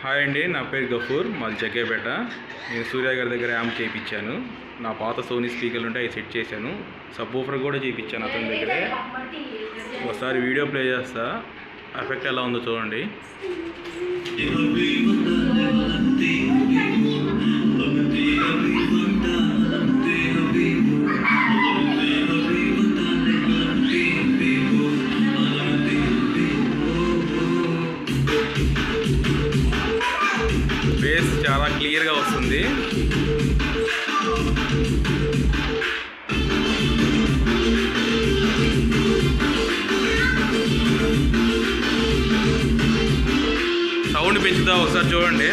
Hi అండి, నా పేరు గఫూర్, మాది జగ్గేపేట. నేను సూర్య గారి దగ్గర యాంప్ చేయించాను. నా పాత సోనీ స్పీకర్లు ఉంటే అవి సెట్ చేశాను. సబ్ ఊఫర్ కూడా చేయించాను అతని దగ్గరే. ఒకసారి వీడియో ప్లే చేస్తా, ఎఫెక్ట్ ఎలా ఉందో చూడండి. బేస్ చాలా క్లియర్గా వస్తుంది. సౌండ్ పెంచుతా ఒకసారి చూడండి.